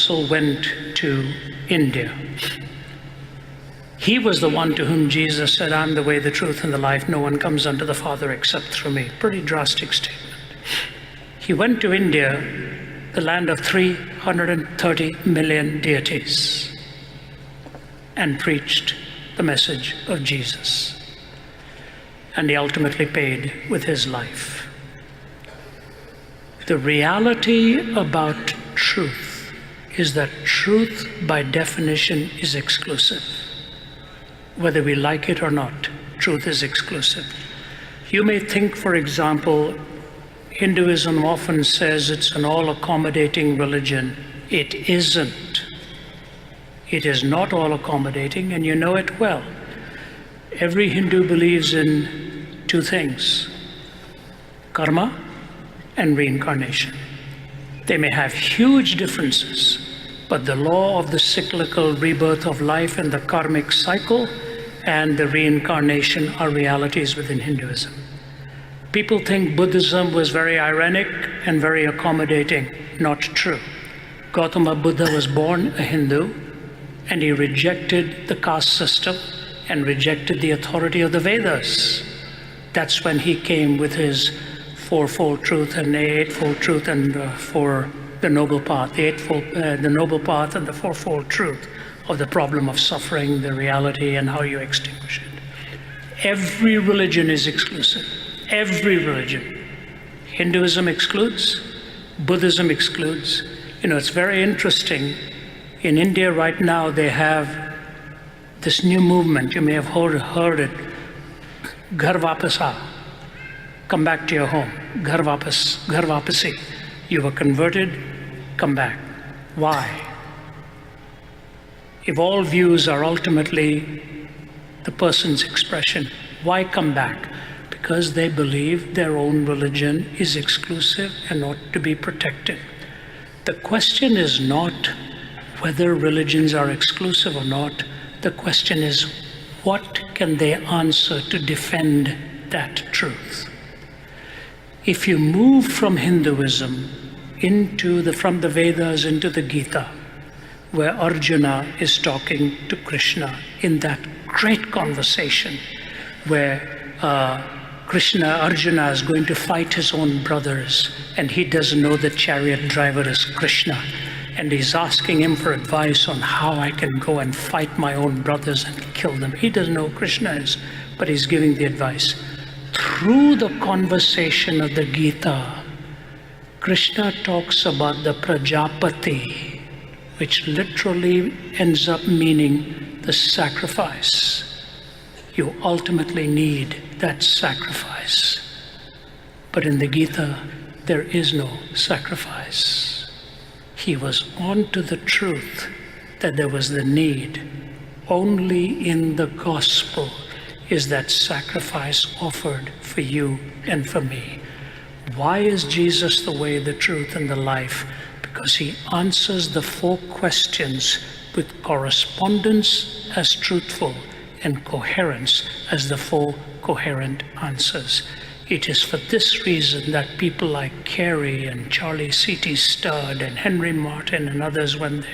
apostle went to India. He was the one to whom Jesus said, I'm the way, the truth, and the life. No one comes unto the Father except through me. Pretty drastic statement. He went to India, the land of 330 million deities, and preached the message of Jesus. And he ultimately paid with his life. The reality about truth is that truth, by definition, is exclusive. Whether we like it or not, truth is exclusive. You may think, for example, Hinduism often says it's an all-accommodating religion. It isn't. It is not all-accommodating, and you know it well. Every Hindu believes in two things: karma and reincarnation. They may have huge differences, but the law of the cyclical rebirth of life and the karmic cycle and the reincarnation are realities within Hinduism. People think Buddhism was very ironic and very accommodating. Not true. Gautama Buddha was born a Hindu, and he rejected the caste system and rejected the authority of the Vedas. That's when he came with his fourfold truth and the eightfold truth and for the noble path, the noble path and the fourfold truth of the problem of suffering, the reality, and how you extinguish it. Every religion is exclusive. Every religion. Hinduism excludes, Buddhism excludes. You know, it's very interesting. In India right now, they have this new movement. You may have heard it. Ghar Vapas Aa. Come back to your home. Ghar Vapasi. You were converted, come back. Why? If all views are ultimately the person's expression, why come back? Because they believe their own religion is exclusive and ought to be protected. The question is not whether religions are exclusive or not. The question is, what can they answer to defend that truth? If you move from Hinduism from the Vedas into the Gita, where Arjuna is talking to Krishna in that great conversation where Arjuna is going to fight his own brothers, and he doesn't know the chariot driver is Krishna, and he's asking him for advice on how I can go and fight my own brothers and kill them. He doesn't know who Krishna is, but he's giving the advice. Through the conversation of the Gita, Krishna talks about the Prajapati, which literally ends up meaning the sacrifice. You ultimately need that sacrifice. But in the Gita, there is no sacrifice. He was on to the truth that there was the need. Only in the gospel is that sacrifice offered for you and for me. Why is Jesus the way, the truth, and the life? Because he answers the four questions with correspondence as truthful and coherence as the four coherent answers. It is for this reason that people like Carey and Charlie C.T. Studd and Henry Martin and others, when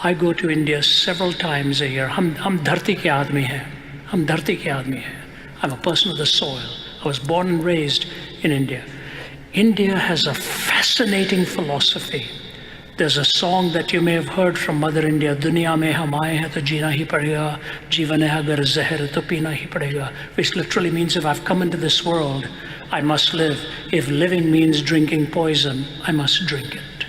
I go to India several times a year, hum dharti ke aadmi hain. Hum dharti ke aadmi hain. I'm a person of the soil. I was born and raised in India. India has a fascinating philosophy. There's a song that you may have heard from Mother India, Duniya mein hum aaye hain to jeena hi padega, jeevan hai agar zahar to peena hi padega, which literally means if I've come into this world, I must live. If living means drinking poison, I must drink it.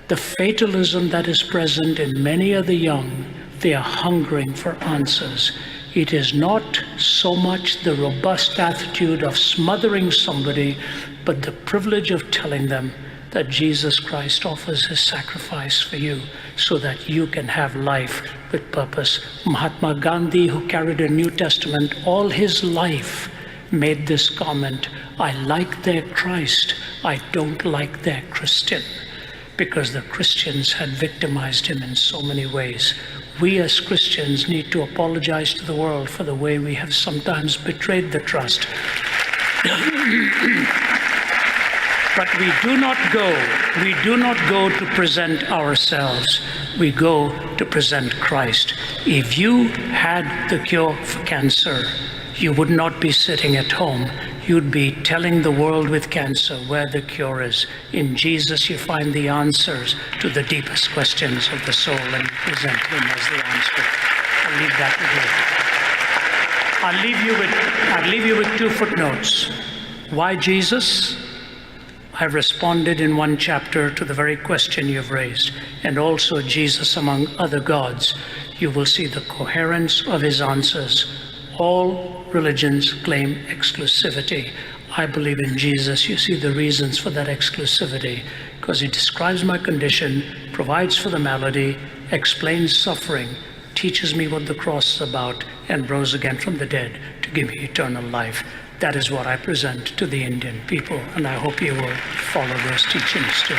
The fatalism that is present in many of the young, they are hungering for answers. It is not so much the robust attitude of smothering somebody, but the privilege of telling them that Jesus Christ offers his sacrifice for you so that you can have life with purpose. Mahatma Gandhi, who carried a New Testament all his life, made this comment, I like their Christ, I don't like their Christian, because the Christians had victimized him in so many ways. We as Christians need to apologize to the world for the way we have sometimes betrayed the trust. But we do not go to present ourselves. We go to present Christ. If you had the cure for cancer, you would not be sitting at home. You'd be telling the world with cancer where the cure is. In Jesus, you find the answers to the deepest questions of the soul, and you present Him as the answer. I'll leave that with you. I'll leave you with 2 footnotes. Why Jesus? I've responded in 1 chapter to the very question you've raised, and also Jesus among other gods. You will see the coherence of his answers. All religions claim exclusivity. I believe in Jesus. You see the reasons for that exclusivity, because he describes my condition, provides for the malady, explains suffering, teaches me what the cross is about, and rose again from the dead to give me eternal life. That is what I present to the Indian people, and I hope you will follow those teachings too.